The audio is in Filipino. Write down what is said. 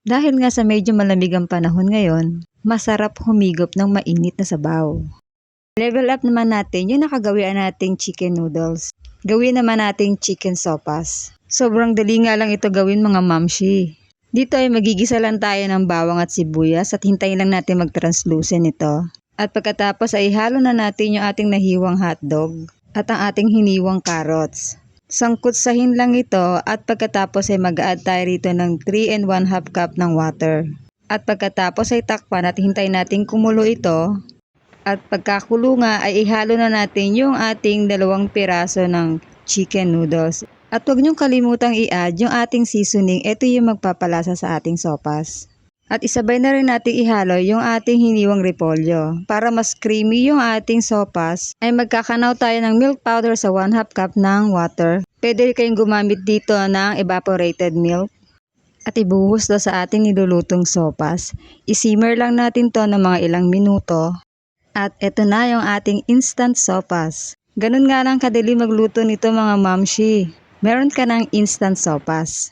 Dahil nga sa medyo malamig ang panahon ngayon, masarap humigop ng mainit na sabaw. Level up naman natin yung nakagawian nating chicken noodles. Gawin naman nating chicken sopas. Sobrang dali nga lang ito gawin mga mamshi. Dito ay magigisa lang tayo ng bawang at sibuyas at hintayin lang natin mag-translucent ito. At pagkatapos ay ihalo na natin yung ating nahiwang hotdog at ang ating hiniwang carrots. Sangkutsahin lang ito at pagkatapos ay mag-add tayo rito ng 3 and 1/2 cup ng water. At pagkatapos ay takpan at hintayin natin kumulo ito. At pagkakulo nga ay ihalo na natin yung ating 2 piraso ng chicken noodles. At huwag niyong kalimutang i-add yung ating seasoning. Ito yung magpapalasa sa ating sopas. At isabay na rin natin ihalo yung ating hiniwang repolyo. Para mas creamy yung ating sopas, ay magkakanaw tayo ng milk powder sa 1/2 cup ng water. Pwede kayong gumamit dito ng evaporated milk. At ibuhos to sa ating nilulutong sopas. Isimmer lang natin to ng mga ilang minuto. At eto na yung ating instant sopas. Ganun nga lang kadali magluto nito mga mamshi. Meron ka ng instant sopas.